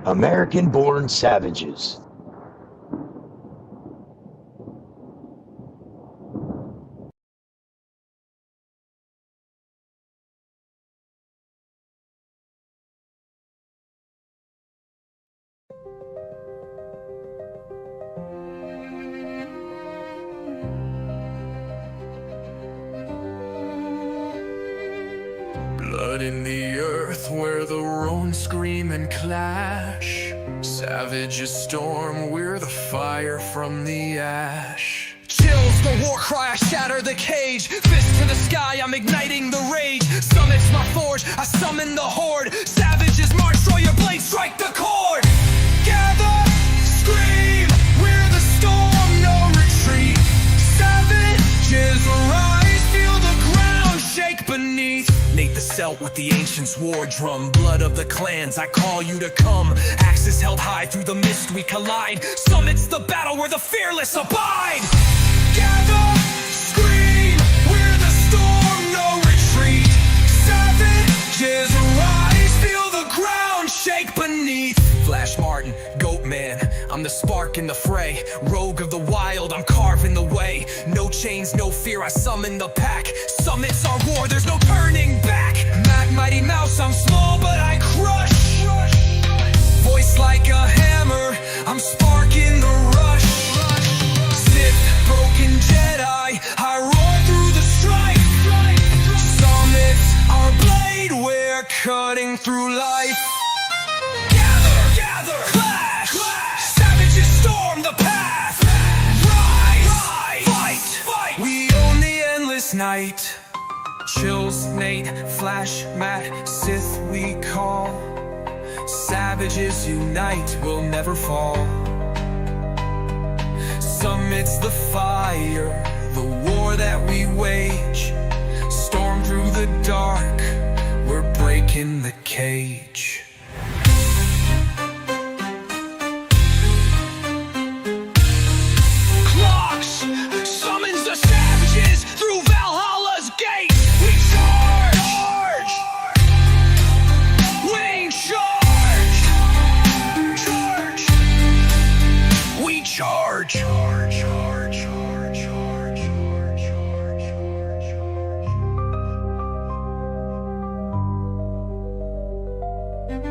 American-born savages. Blood in the earth where the roan scream and clash. Savages storm, we're the fire from the ash. Chills the war cry, I shatter the cage. Fist to the sky, I'm igniting the rage. Summit's my forge, I summon the horde. Savages march, draw your blade, strike the chord. Gather, scream, we're the storm, no retreat. Savages rise, feel the ground shake beneath. Nate the Celt with the ancients' war drum. Blood of the clans, I call you to come. Axes held high, through the mist we collide. Summit's the battle where the fearless abide. Gather, scream, we're the storm, no retreat. Savages rise, feel the ground shake beneath. Flash Martin, Goat Man, I'm the spark in the fray. Rogue of the wild, I'm carving the way. No chains, no fear, I summon the pack. Summit's our war, there's no turning back. Mac Mighty Mouse, I'm small but I crush. Voice like a hammer, I'm sparking the rush. Sith, broken Jedi, I roar through the strife. Summit's our blade, we're cutting through life. Gather, clash, savages storm the path. Rise, fight, we own the endless night. Chills, Nate, Flash, Matt, Sith we call. Savages unite, we'll never fall. Summit's the fire, the war that we wage. Storm through the dark, we're breaking the cage. Summons the savages through Valhalla's gates. We charge! We charge! We charge!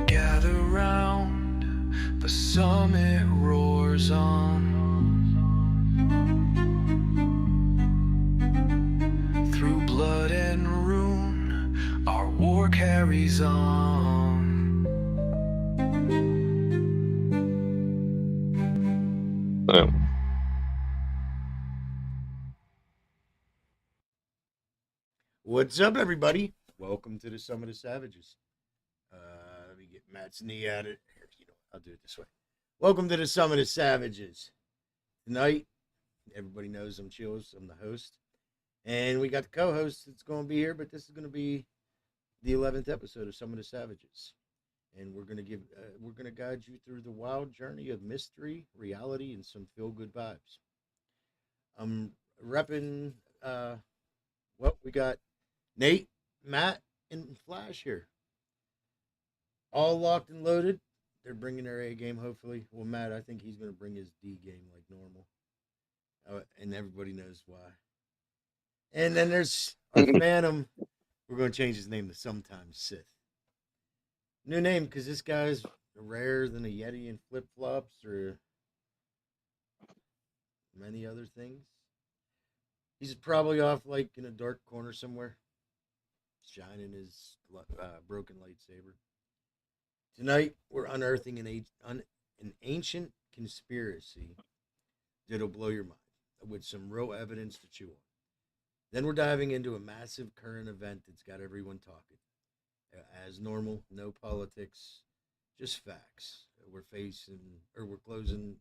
Gather round, the summit roars on. Through blood and ruin, our war carries on. What's up, everybody? Welcome to the Summit of Savages. Let me get Matt's knee at it. Here, I'll do it this way. Welcome to the Summit of Savages. Tonight, everybody knows I'm Chills. I'm the host. And we got the co-host that's going to be here, but this is going to be the 11th episode of Summit of Savages. And we're going to guide you through the wild journey of mystery, reality, and some feel-good vibes. I'm repping, we got Nate, Matt, and Flash here. All locked and loaded. They're bringing their A game, hopefully. Well, Matt, I think he's going to bring his D game like normal. And everybody knows why. And then there's our Phantom. We're going to change his name to Sometimes Sith. New name, because this guy's rarer than a Yeti in flip-flops or many other things. He's probably off like in a dark corner somewhere, shining his broken lightsaber. Tonight, we're unearthing an ancient conspiracy that'll blow your mind with some real evidence to chew on. Then we're diving into a massive current event that's got everyone talking. As normal, no politics, just facts. We're closing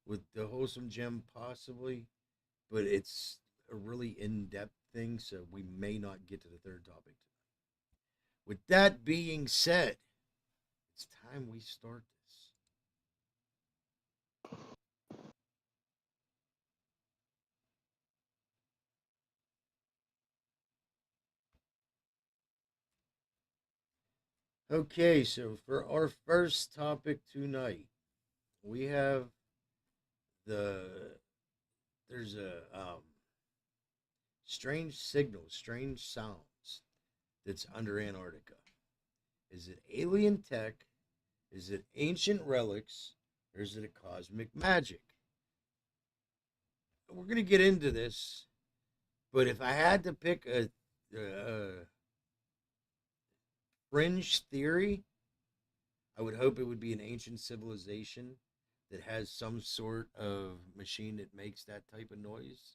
with the wholesome gem possibly, but it's a really in-depth thing, so we may not get to the third topic tonight. With that being said, it's time we start this. Okay, so for our first topic tonight, we have the there's a strange signals, strange sounds that's under Antarctica. Is it alien tech? Is it ancient relics? Or is it a cosmic magic? We're gonna get into this, but if I had to pick a fringe theory, I would hope it would be an ancient civilization that has some sort of machine that makes that type of noise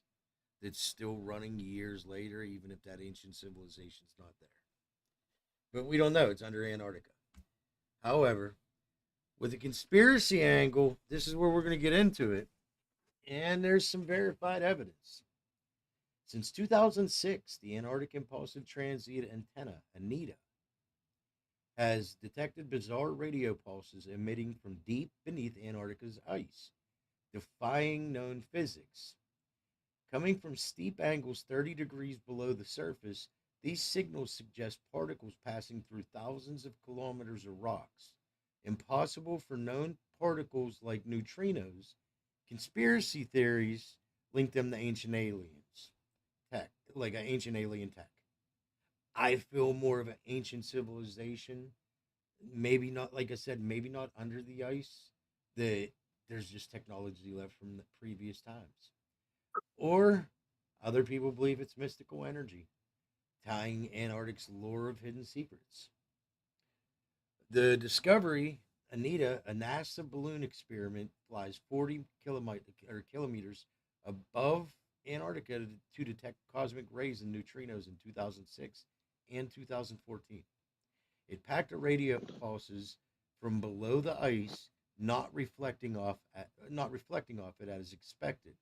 that's still running years later, even if that ancient civilization's not there. But we don't know. It's under Antarctica. However, with the conspiracy angle, this is where we're going to get into it. And there's some verified evidence. Since 2006, the Antarctic Impulsive Transient Antenna, ANITA, has detected bizarre radio pulses emitting from deep beneath Antarctica's ice, defying known physics. Coming from steep angles 30 degrees below the surface, these signals suggest particles passing through thousands of kilometers of rocks. Impossible for known particles like neutrinos, conspiracy theories link them to ancient aliens tech, like an ancient alien tech. I feel more of an ancient civilization. Maybe not, like I said, maybe not under the ice. That there's just technology left from the previous times. Or other people believe it's mystical energy, tying Antarctic's lore of hidden secrets. The discovery, Anita, a NASA balloon experiment, flies 40 kilometers above Antarctica to detect cosmic rays and neutrinos in 2006 and 2014. It packed a radio pulses from below the ice, not reflecting off it as expected.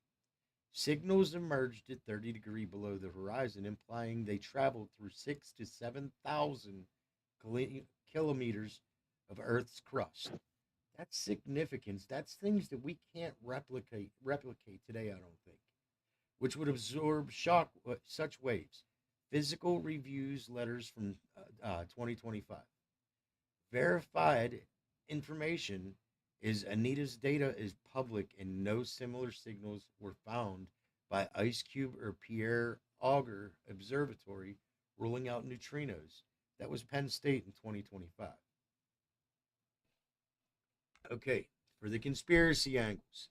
Signals emerged at 30 degrees below the horizon, implying they traveled through 6 to 7,000 kilometers of Earth's crust. That's significance. That's things that we can't replicate today. I don't think, which would absorb shock such waves. Physical reviews letters from 2025. Verified information is Anita's data is public and no similar signals were found by Ice Cube or Pierre Auger Observatory ruling out neutrinos. That was Penn State in 2025. Okay, for the conspiracy angles,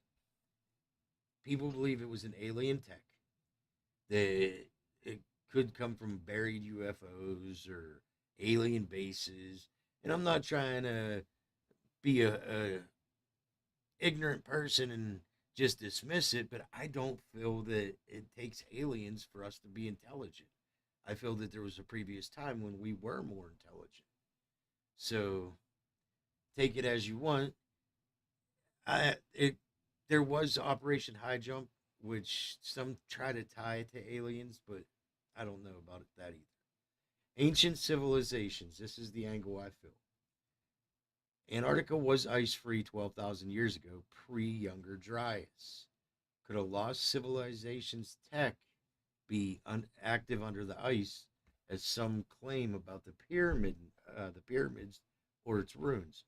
people believe it was an alien tech. That it could come from buried UFOs or alien bases. And I'm not trying to be a ignorant person and just dismiss it, but I don't feel that it takes aliens for us to be intelligent. I feel that there was a previous time when we were more intelligent. So take it as you want. It there was Operation High Jump, which some try to tie it to aliens, but I don't know about that either. Ancient civilizations. This is the angle I feel. Antarctica was ice free 12,000 years ago, pre Younger Dryas. Could a lost civilization's tech be active under the ice, as some claim about the pyramids, or its ruins?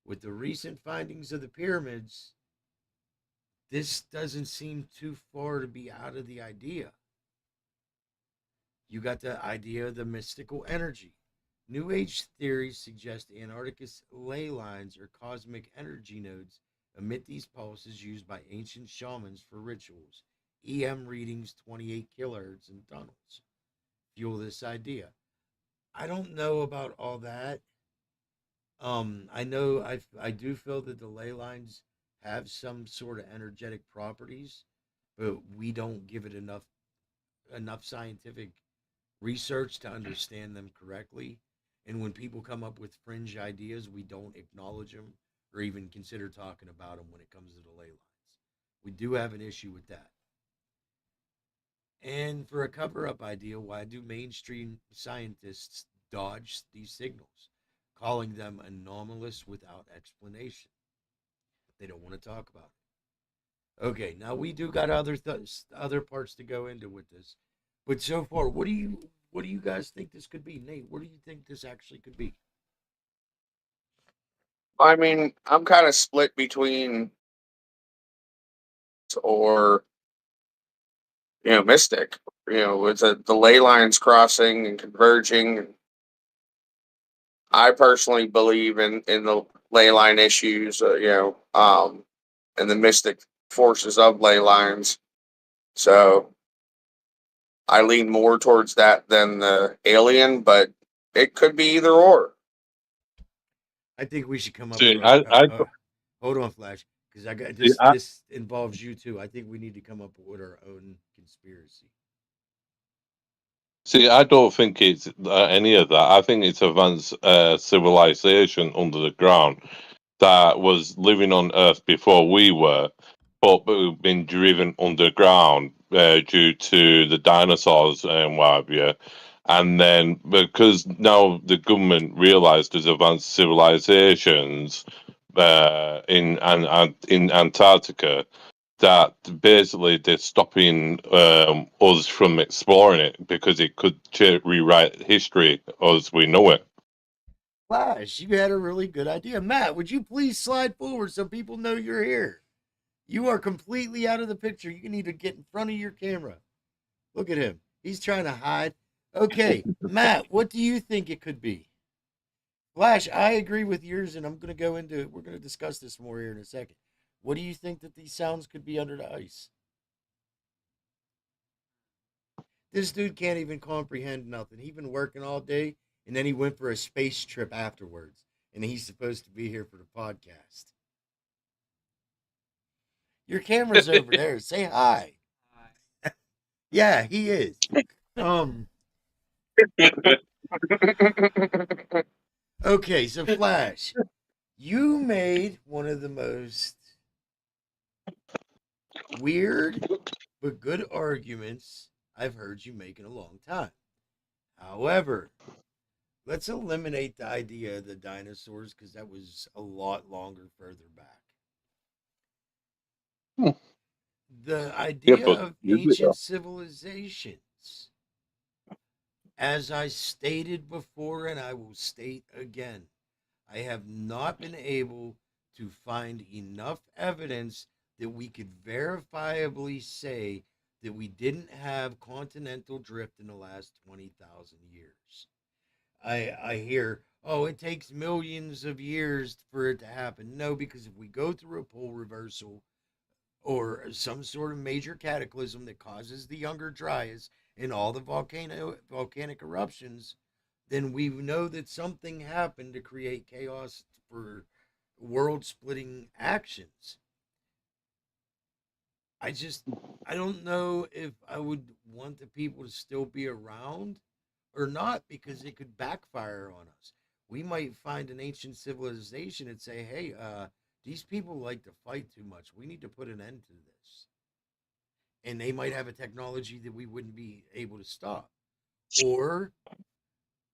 With the recent findings of the pyramids, this doesn't seem too far to be out of the idea. You got the idea of the mystical energy. New Age theories suggest Antarctica's ley lines or cosmic energy nodes emit these pulses used by ancient shamans for rituals. EM readings 28 kilohertz in tunnels fuel this idea. I don't know about all that. I know I do feel that the ley lines have some sort of energetic properties, but we don't give it enough scientific research to understand them correctly. And when people come up with fringe ideas, we don't acknowledge them or even consider talking about them when it comes to the ley lines. We do have an issue with that. And for a cover up idea, why do mainstream scientists dodge these signals, calling them anomalous without explanation? They don't want to talk about it. Okay, now we do got other parts to go into with this. But so far, what do you guys think this could be? Nate, what do you think this actually could be? I mean, I'm kind of split between or mystic. With the ley lines crossing and converging. I personally believe in the ley line issues. And the mystic forces of ley lines. So I lean more towards that than the alien, but it could be either or. I think we should come up See, with I hold on, Flash, because I got see, this. This involves you too. I think we need to come up with our own conspiracy. I don't think it's any of that. I think it's advanced civilization under the ground that was living on Earth before we were, but who've been driven underground due to the dinosaurs and what have you. And then because now the government realised there's advanced civilizations in Antarctica, that basically they're stopping us from exploring it because it could rewrite history as we know it. Flash, you had a really good idea. Matt, would you please slide forward so people know you're here? You are completely out of the picture. You need to get in front of your camera. Look at him. He's trying to hide. Okay, Matt, what do you think it could be? Flash, I agree with yours, and I'm going to go into it. We're going to discuss this more here in a second. What do you think that these sounds could be under the ice? This dude can't even comprehend nothing. He's been working all day, and then he went for a space trip afterwards, and he's supposed to be here for the podcast. Your camera's over there. Say hi. Yeah, he is. Um. Okay, so Flash, you made one of the most weird but good arguments I've heard you make in a long time. However, let's eliminate the idea of the dinosaurs because that was a lot longer further back. The Yeah, idea but of ancient civilizations, as I stated before, and I will state again, I have not been able to find enough evidence that we could verifiably say that we didn't have continental drift in the last 20,000 years. I hear, oh, it takes millions of years for it to happen. No, because if we go through a pole reversal or some sort of major cataclysm that causes the Younger Dryas and all the volcanic eruptions, then we know that something happened to create chaos for world splitting actions. I just, I don't know if I would want the people to still be around or not because it could backfire on us. We might find an ancient civilization and say, hey, these people like to fight too much. We need to put an end to this. And they might have a technology that we wouldn't be able to stop. Or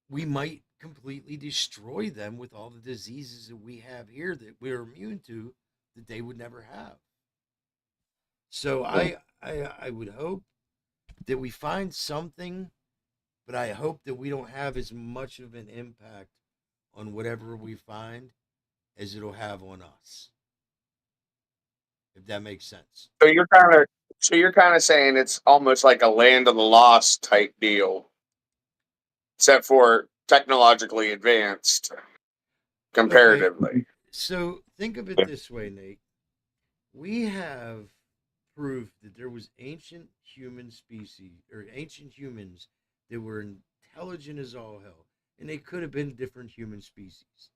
we might completely destroy them with all the diseases that we have here that we're immune to that they would never have. So I would hope that we find something, but I hope that we don't have as much of an impact on whatever we find as it'll have on us. If that makes sense. So you're kind of saying it's almost like a land of the lost type deal, except for technologically advanced Okay, comparatively. so think of it this way, Nate. We have proof that there was ancient human species or ancient humans that were intelligent as all hell, and they could have been different human species.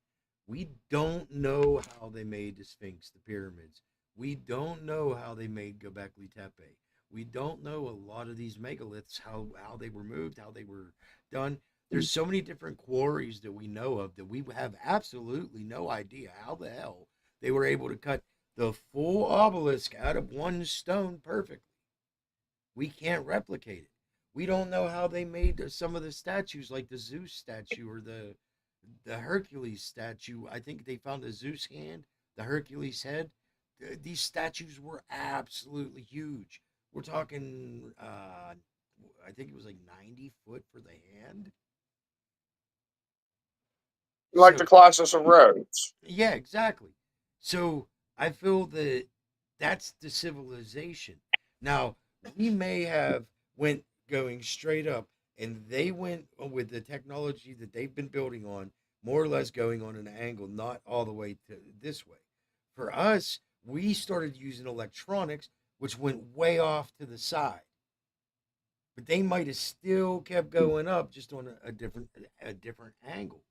We don't know how they made the Sphinx, the pyramids. We don't know how they made Göbekli Tepe. We don't know a lot of these megaliths, how they were moved, how they were done. There's so many different quarries that we know of that we have absolutely no idea how the hell they were able to cut the full obelisk out of one stone perfectly. We can't replicate it. We don't know how they made some of the statues, like the Zeus statue or the Hercules statue. I think they found the Zeus hand, the Hercules head. These statues were absolutely huge. We're talking, I think it was like 90 foot for the hand. like the So Colossus of Rhodes. yeah, exactly. So I feel that that's the civilization. Now we may have went going straight up, and they went with the technology that they've been building on, more or less going on an angle, not all the way to this way. For us, we started using electronics, which went way off to the side, but they might have still kept going up, just on a different angle,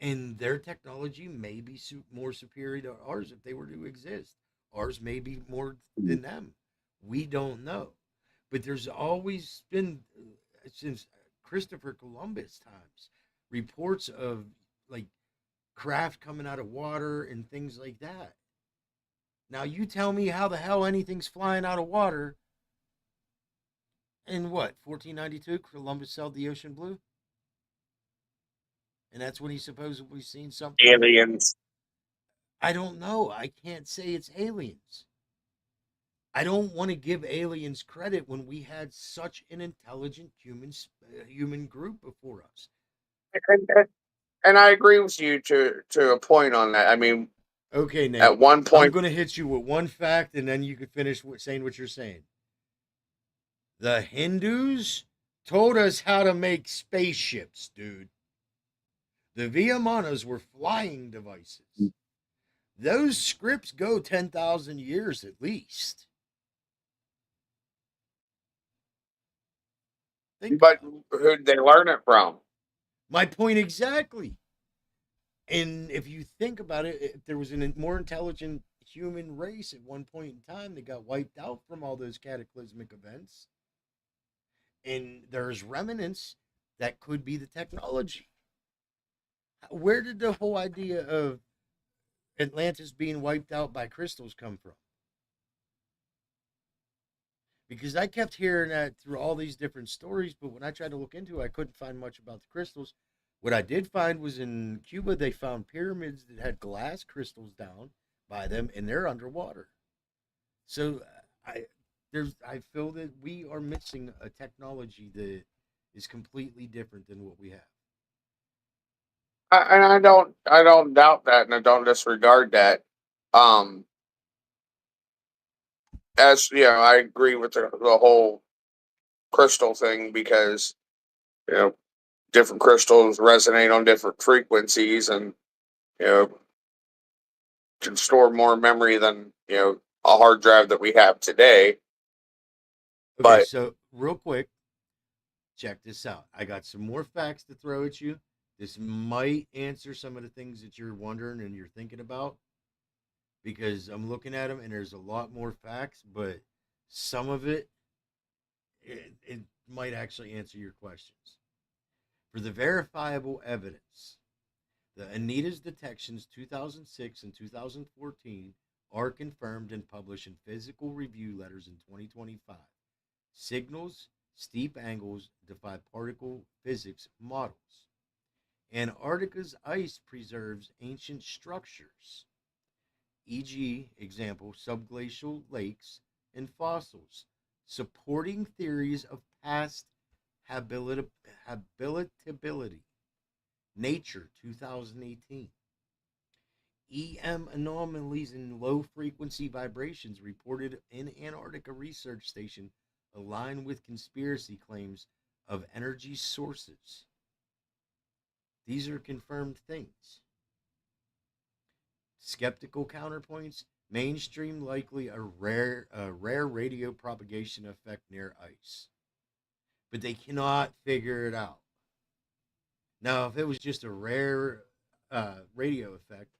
and their technology may be more superior to ours if they were to exist. Ours may be more than them. We don't know. But there's always been, since Christopher Columbus times, reports of like craft coming out of water and things like that. Now, you tell me how the hell anything's flying out of water in what, 1492? Columbus sailed the ocean blue? And that's when he supposedly seen something. Aliens. I don't know. I can't say it's aliens. I don't want to give aliens credit when we had such an intelligent human group before us. And, and I agree with you to a point on that. I mean, Okay, Nate. at one I'm point, going to hit you with one fact, and then you can finish saying what you're saying. The Hindus told us how to make spaceships, dude. The Viyamanas were flying devices. Those scripts go 10,000 years at least. Think but about it. who'd they learn it from? My point exactly. And if you think about it, if there was a more intelligent human race at one point in time that got wiped out from all those cataclysmic events, and there's remnants that could be the technology. Where did the whole idea of Atlantis being wiped out by crystals come from? Because I kept hearing that through all these different stories, but when I tried to look into it, I couldn't find much about the crystals. What I did find was in Cuba, they found pyramids that had glass crystals down by them, and they're underwater. So I I feel that we are missing a technology that is completely different than what we have. And I don't doubt that, and I don't disregard that. Um, as you know, I agree with the whole crystal thing because you know different crystals resonate on different frequencies, and you know can store more memory than a hard drive that we have today. Okay, But so real quick, check this out. I got some more facts to throw at you. This might answer some of the things that you're wondering and you're thinking about, because I'm looking at them and there's a lot more facts, but some of it might actually answer your questions. For the verifiable evidence, the Anita's detections 2006 and 2014 are confirmed and published in physical review letters in 2025. Signals, steep angles defy particle physics models. Antarctica's ice preserves ancient structures, e.g., example, subglacial lakes and fossils, supporting theories of past habitability. Nature 2018. EM anomalies and low frequency vibrations reported in Antarctica Research Station align with conspiracy claims of energy sources. These are confirmed things. Skeptical counterpoints, mainstream likely a rare radio propagation effect near ice. But they cannot figure it out. Now, if it was just a rare radio effect,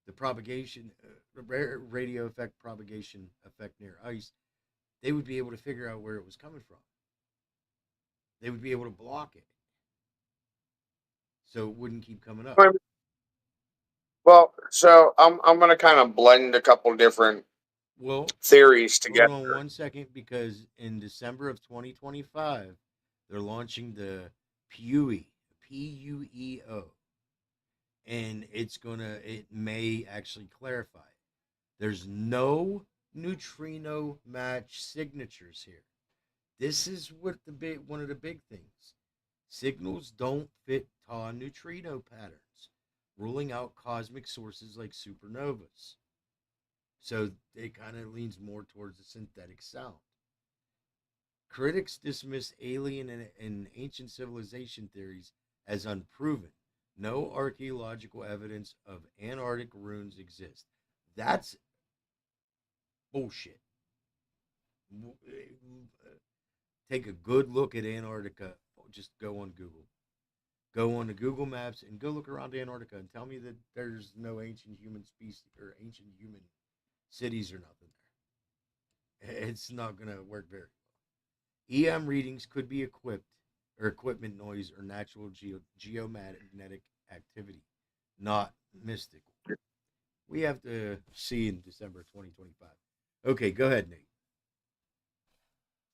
the propagation, rare radio effect propagation effect near ice, they would be able to figure out where it was coming from. They would be able to block it, so it wouldn't keep coming up. well, so I'm gonna kind of blend a couple different Well, theories hold together. on one second, because in December of 2025, they're launching the PUE, PUEO, and it may actually clarify it. There's no neutrino match signatures here. This is one of the big things. Signals don't fit tau neutrino patterns, ruling out cosmic sources like supernovas. So it kind of leans more towards a synthetic sound. Critics dismiss alien and ancient civilization theories as unproven. No archaeological evidence of Antarctic ruins exists. That's bullshit. Take a good look at Antarctica. Just go on Google. Go on to Google Maps and go look around Antarctica and tell me that there's no ancient human species or ancient human cities or nothing there. It's not going to work very well. EM readings could be equipment noise or natural geomagnetic activity, not mystical. We have to see in December 2025. Okay, go ahead, Nate.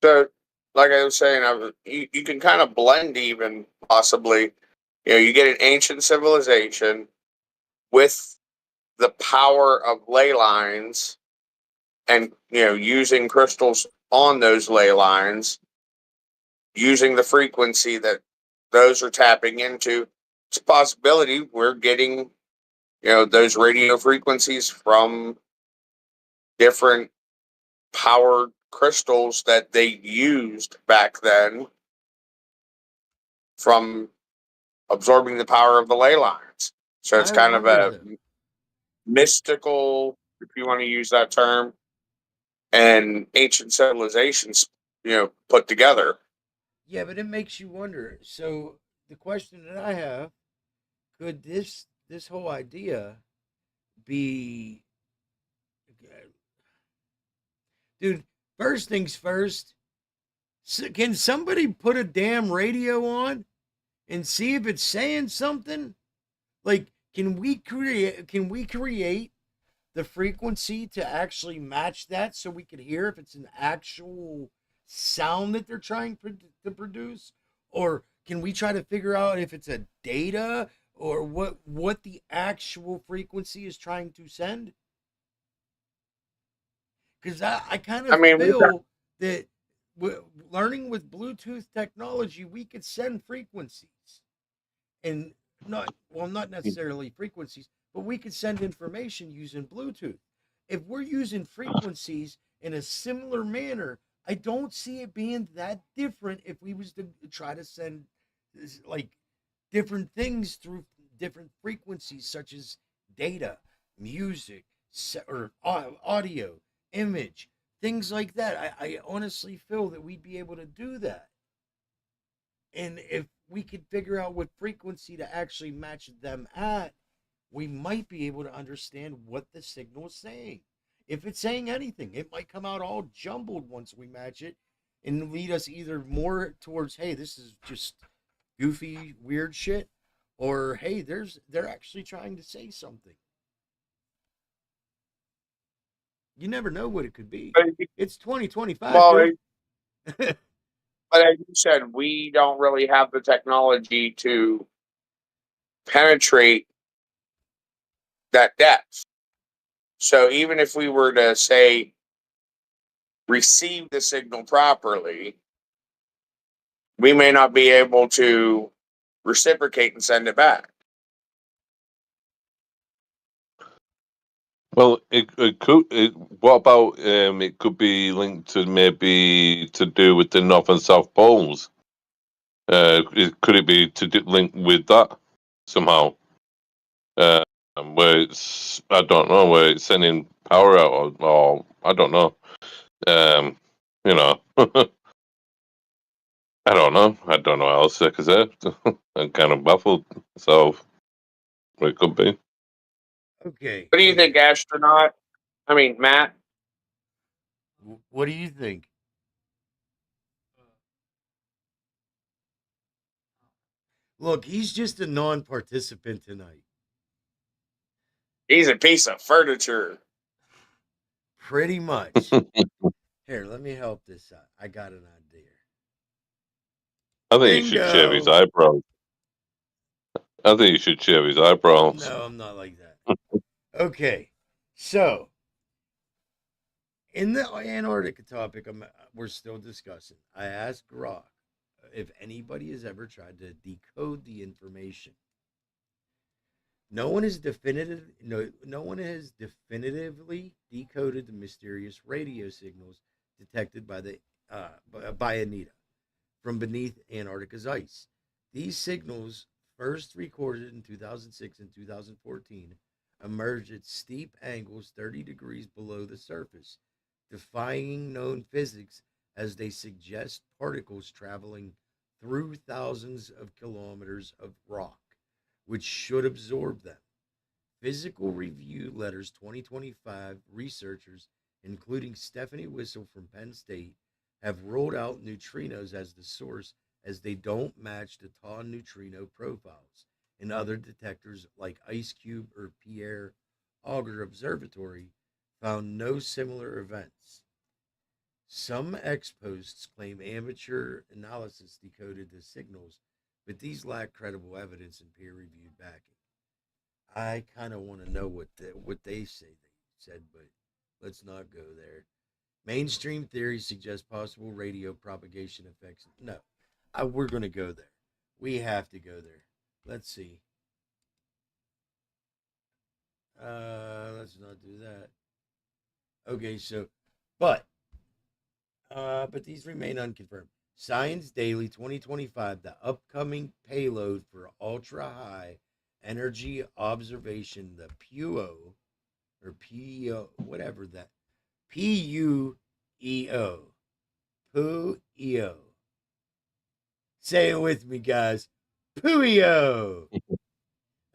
So, like I was saying, you can kind of blend even possibly. You get an ancient civilization with the power of ley lines and, using crystals on those ley lines, using the frequency that those are tapping into. It's a possibility we're getting, those radio frequencies from different powered crystals that they used back then from absorbing the power of the ley lines. So it's I kind of wonder a though. mystical, if you want to use that term, and ancient civilizations, put together. Yeah, but it makes you wonder. So the question that I have, could this whole idea be, dude, first things first, can somebody put a damn radio on and see if it's saying something? Like, can we create the frequency to actually match that so we can hear if it's an actual sound that they're trying to produce, or can we try to figure out if it's a data or what the actual frequency is trying to send? Because I kind I of mean, we've got, feel that learning with Bluetooth technology, we could send frequencies and not necessarily frequencies, but we could send information using Bluetooth. If we're using frequencies in a similar manner, I don't see it being that different if we was to try to send like different things through different frequencies such as data, music, or audio, image, things like that. I honestly feel that we'd be able to do that. And if we could figure out what frequency to actually match them at, we might be able to understand what the signal is saying. If it's saying anything, it might come out all jumbled once we match it and lead us either more towards, hey, this is just goofy, weird shit, or hey, they're actually trying to say something. You never know what it could be. It's 2025, well, dude. but as you said, we don't really have the technology to penetrate that depth. So even if we were to say receive the signal properly, we may not be able to reciprocate and send it back. Well, it could. What about it could be linked to maybe to do with the North and South poles? Could it be to link with that somehow? Where it's I don't know where it's sending power out or I don't know. Um, you know, I don't know. I don't know what else I could say. I'm kind of baffled. So it could be. Okay, What do you think, okay. astronaut? I mean, Matt? What do you think? Look, he's just a non-participant tonight. He's a piece of furniture. Pretty much. Here, let me help this out. I got an idea. I think you should shave his Bingo. eyebrows. I think you should shave his eyebrows. No, I'm not like that. Okay, so in the Antarctica topic we're still discussing, I asked Grok if anybody has ever tried to decode the information. No one has definitively decoded the mysterious radio signals detected by Anita from beneath Antarctica's ice. These signals, first recorded in 2006 and 2014, emerged at steep angles 30 degrees below the surface, defying known physics as they suggest particles traveling through thousands of kilometers of rock, which should absorb them. Physical Review Letters 2025 researchers, including Stephanie Whistle from Penn State, have ruled out neutrinos as the source as they don't match the tau neutrino profiles in other detectors like IceCube or Pierre Auger Observatory found no similar events. Some X posts claim amateur analysis decoded the signals, but these lack credible evidence and peer-reviewed backing. I kind of want to know what they say they said, but let's not go there. Mainstream theories suggest possible radio propagation effects. No, we're going to go there. We have to go there. Let's see. Let's not do that. Okay, so, but these remain unconfirmed. Science Daily 2025, the upcoming payload for ultra high energy observation, the PUO, or PUO, whatever that, PUEO, PUEO. Say it with me, guys. PUEO.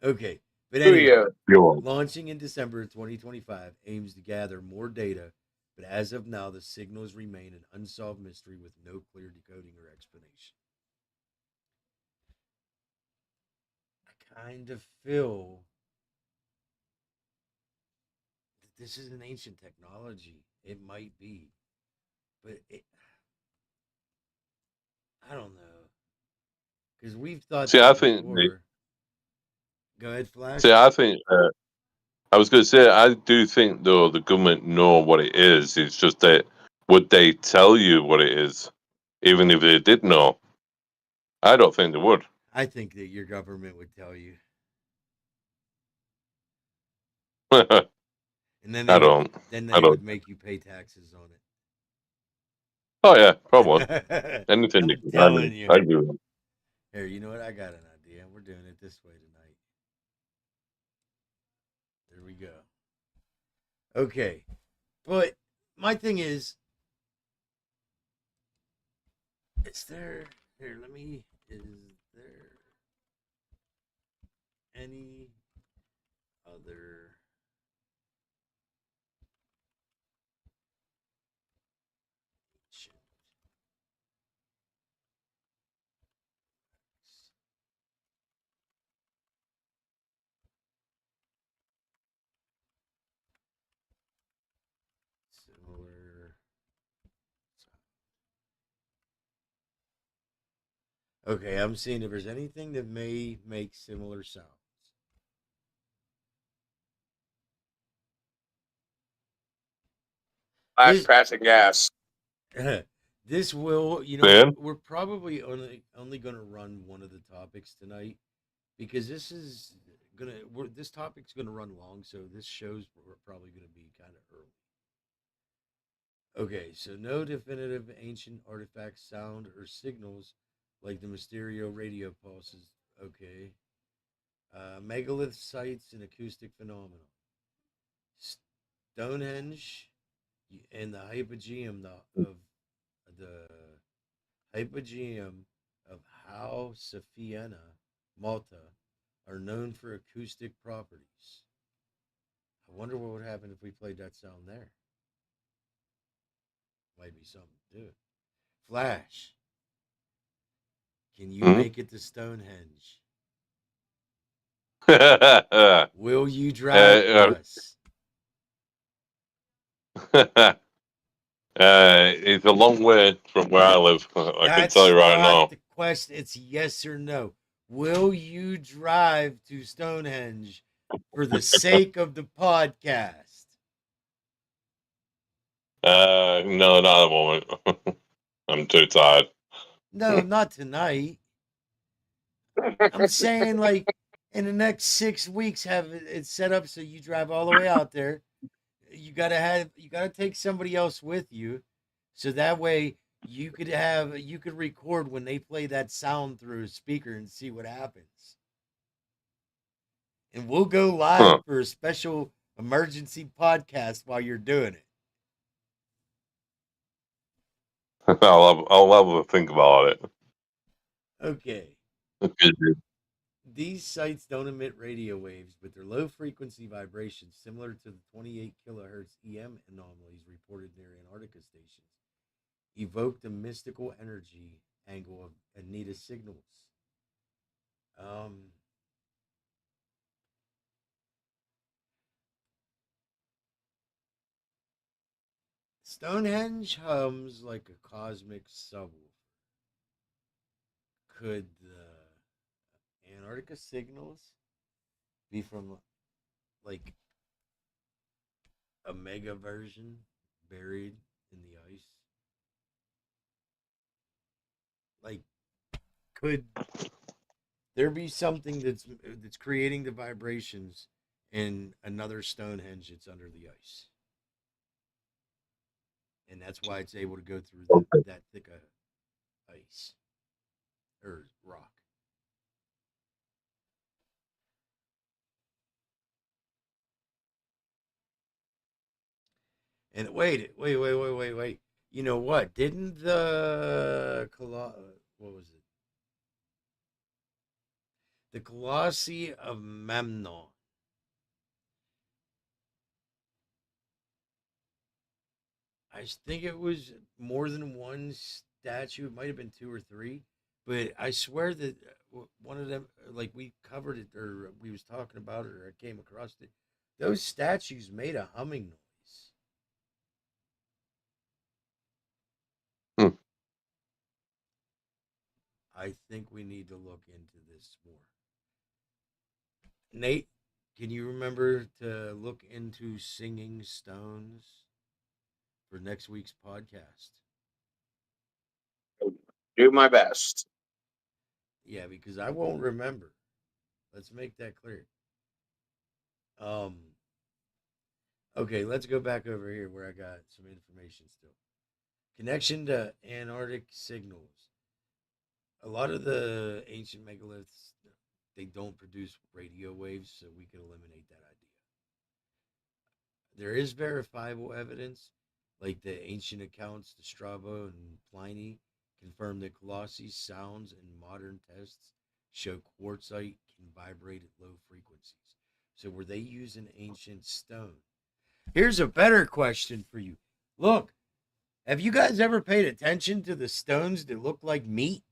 Okay, but anyway, launching in December of 2025 aims to gather more data, but as of now, the signals remain an unsolved mystery with no clear decoding or explanation. I kind of feel that this is an ancient technology. It might be, but I don't know, because we've thought. See, I think. Go ahead, Flash. See, I think. I was going to say, I do think though the government know what it is. It's just that would they tell you what it is, even if they did know? I don't think they would. I think that your government would tell you. And then they would make you pay taxes on it. Oh yeah, probably. Anything you can telling you. I do that. Here, you know what? I got an idea. We're doing it this way tonight. There we go. Okay. But my thing is there any other similar? Okay, I'm seeing if there's anything that may make similar sounds. Flash passing gas. This will, we're probably only going to run one of the topics tonight because this topic's gonna run long, so this show's probably gonna be kind of early. Okay, so no definitive ancient artifacts, sound, or signals like the Mysterio radio pulses. Okay. Megalith sites and acoustic phenomena. Stonehenge and the hypogeum of How Sophiena, Malta, are known for acoustic properties. I wonder what would happen if we played that sound there. Might be something to do. Flash, can you make it to Stonehenge? Will you drive us? It's a long way from where I live. I can tell you right now. The question, it's yes or no. Will you drive to Stonehenge for the sake of the podcast? No, not at the moment. I'm too tired. No, not tonight. I'm saying like in the next 6 weeks, have it set up so you drive all the way out there. You gotta take somebody else with you, so that way you could record when they play that sound through a speaker and see what happens. And we'll go live Huh. for a special emergency podcast while you're doing it. I'll have a think about it. Okay. These sites don't emit radio waves, but their low frequency vibrations, similar to the 28 kilohertz EM anomalies reported near Antarctica stations, evoke the mystical energy angle of Anita signals. Um, Stonehenge hums like a cosmic subwoofer. Could the Antarctica signals be from like a mega version buried in the ice? Like, could there be something that's creating the vibrations in another Stonehenge that's under the ice, and that's why it's able to go through that thick of ice or rock? And wait. You know what? Didn't what was it? The Colossi of Memnon. I think it was more than one statue. It might have been two or three, but I swear that one of them, like we covered it or we was talking about it or I came across it. Those statues made a humming noise. Hmm. I think we need to look into this more. Nate, can you remember to look into singing stones for next week's podcast? Do my best. Yeah, because I won't remember. Let's make that clear. Um, okay, let's go back over here where I got some information still. Connection to Antarctic signals. A lot of the ancient megaliths, they don't produce radio waves, so we can eliminate that idea. There is verifiable evidence, like the ancient accounts to Strabo and Pliny, confirm that Colossi sounds and modern tests show quartzite can vibrate at low frequencies. So were they using ancient stone? Here's a better question for you. Look, have you guys ever paid attention to the stones that look like meat?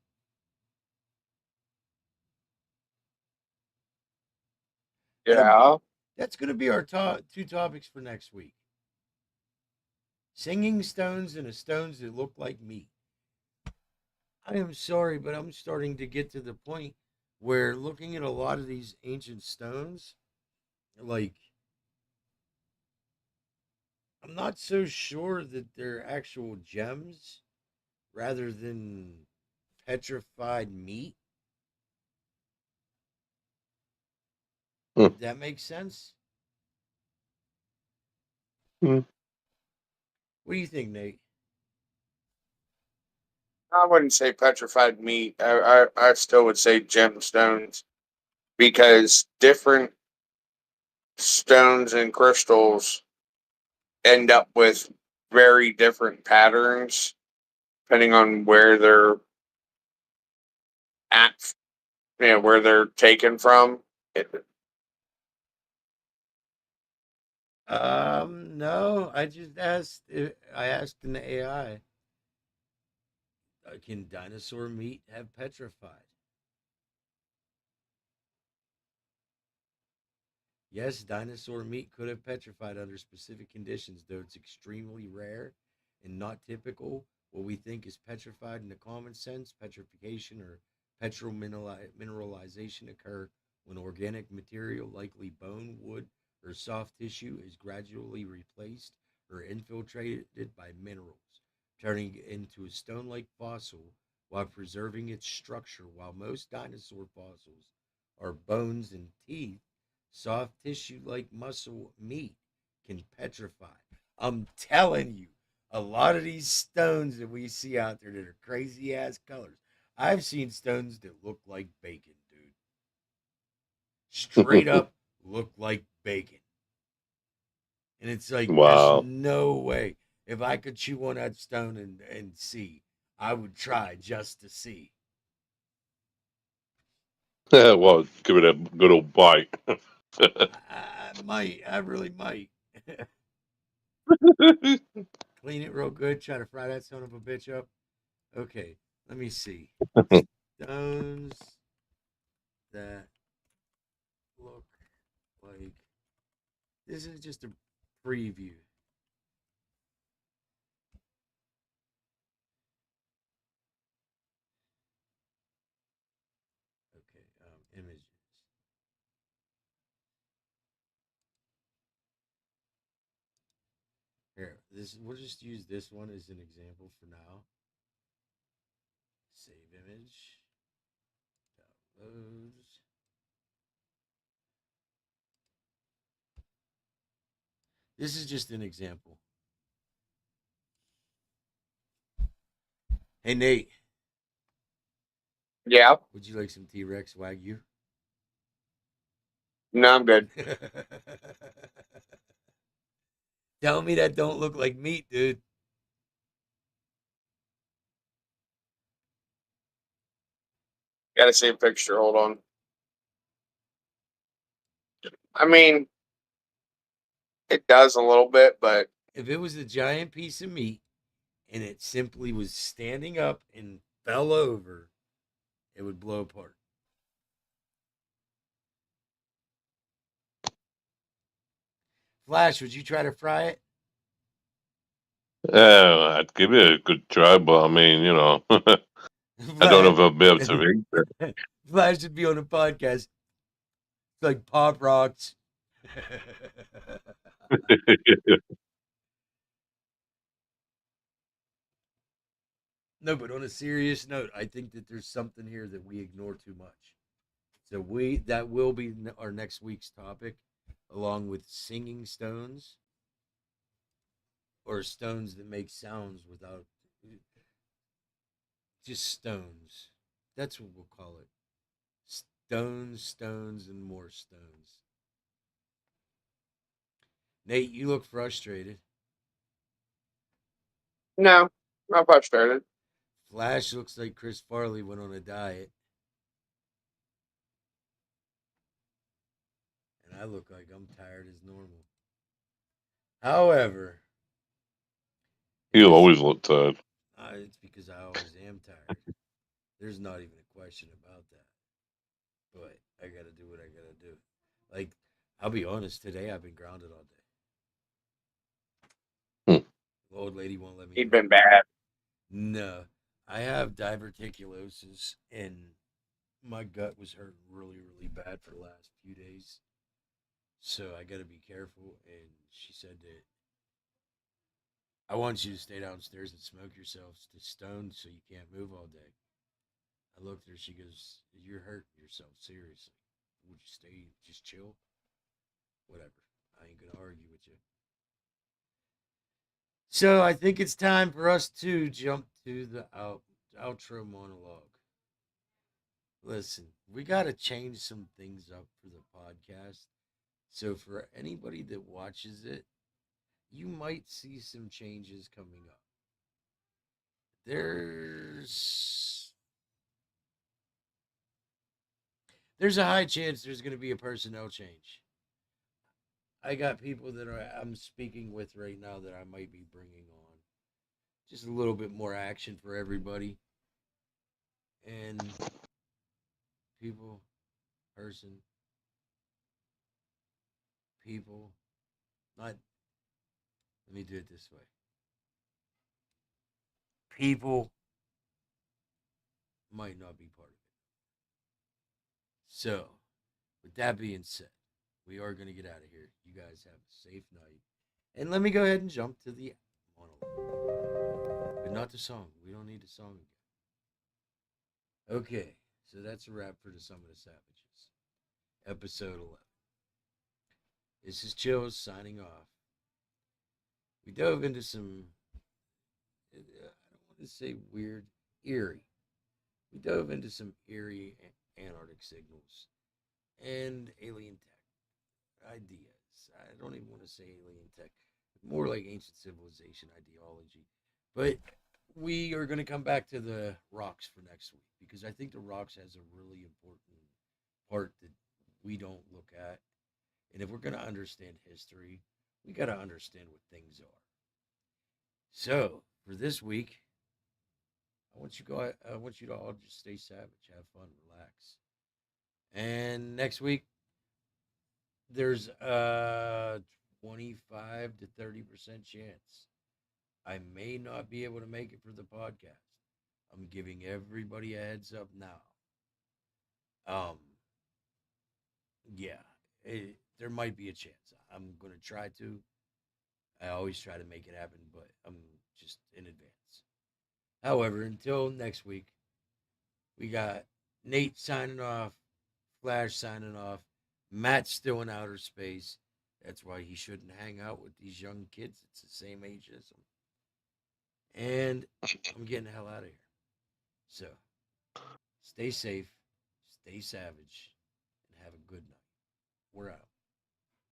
That'll, Yeah. that's going to be our two topics for next week. Singing stones and the stones that look like meat. I am sorry, but I'm starting to get to the point where looking at a lot of these ancient stones, like, I'm not so sure that they're actual gems rather than petrified meat. Hmm. That makes sense? Hmm. What do you think, Nate? I wouldn't say petrified meat. I still would say gemstones because different stones and crystals end up with very different patterns depending on where they're at, where they're taken from. It, No, I just asked. I asked an AI, can dinosaur meat have petrified? Yes, dinosaur meat could have petrified under specific conditions, though it's extremely rare and not typical. What we think is petrified in the common sense, petrification or mineralization occur when organic material, likely bone, wood, or soft tissue, is gradually replaced or infiltrated by minerals, turning into a stone like fossil while preserving its structure. While most dinosaur fossils are bones and teeth, soft tissue like muscle meat can petrify. I'm telling you, a lot of these stones that we see out there that are crazy ass colors. I've seen stones that look like bacon, dude. Straight up look like bacon. And it's like, there's Wow. no way. If I could chew on that stone and see, I would try just to see. Well, give it a good old bite. I might. I really might. Clean it real good. Try to fry that son of a bitch up. Okay, let me see. Stones that look like. This is just a preview. Okay, images. Here, this we'll just use this one as an example for now. Save image. Downloads. This is just an example. Hey Nate, Yeah. would you like some T Rex Wagyu? No, I'm good. Tell me that don't look like meat, dude. Got to see a picture. Hold on. I mean, it does a little bit, but If it was a giant piece of meat and it simply was standing up and fell over, it would blow apart. Flash, would you try to fry it? I'd give it a good try, but I mean, I don't know if I'll be able to eat Flash should be on a podcast. It's like Pop Rocks. it. No, but on a serious note, I think that there's something here that we ignore too much. So that will be our next week's topic, along with singing stones or stones that make sounds without just stones. That's what we'll call it. Stones, stones, and more stones. Nate, you look frustrated. no, not frustrated. Flash looks like Chris Farley went on a diet. And I look like I'm tired as normal. However, He'll always look tired. it's because I always am tired. There's not even a question about that. But I gotta do what I gotta do. Like, I'll be honest, today I've been grounded all day. Hmm. The old lady won't let me He'd in. been bad. No. I have diverticulosis and my gut was hurting really, really bad for the last few days. So I gotta be careful. And she said that I want you to stay downstairs and smoke yourself to stone so you can't move all day. I looked at her. She goes, "You're hurting yourself seriously. Would you stay? Just chill. Whatever. I ain't gonna argue with you." So I think it's time for us to jump to the outro monologue. Listen, we got to change some things up for the podcast. So for anybody that watches it, you might see some changes coming up. There's a high chance there's going to be a personnel change. I got people that I'm speaking with right now that I might be bringing on. Just a little bit more action for everybody. And people, person, people, not, let me do it this way. People might not be part of it. So, with that being said, we are going to get out of here. You guys have a safe night. And let me go ahead and jump to the monologue. But not the song. We don't need the song again. Okay, so that's a wrap for the Some of the Savages, episode 11. This is Chills signing off. We dove into some, I don't want to say weird, eerie. We dove into some eerie Antarctic signals and alien tech ideas. I don't even want to say alien tech, more like ancient civilization ideology. But we are going to come back to the rocks for next week because I think the rocks has a really important part that we don't look at. And if we're going to understand history, we got to understand what things are. So for this week, I want you to all just stay savage, have fun, relax. And next week, there's a 25 to 30% chance I may not be able to make it for the podcast. I'm giving everybody a heads up now. Yeah, there might be a chance. I'm gonna try to. I always try to make it happen, but I'm just in advance. However, until next week, we got Nate signing off, Flash signing off, Matt's still in outer space. That's why he shouldn't hang out with these young kids. It's the same age as him. And I'm getting the hell out of here. So, stay safe, stay savage, and have a good night. We're out.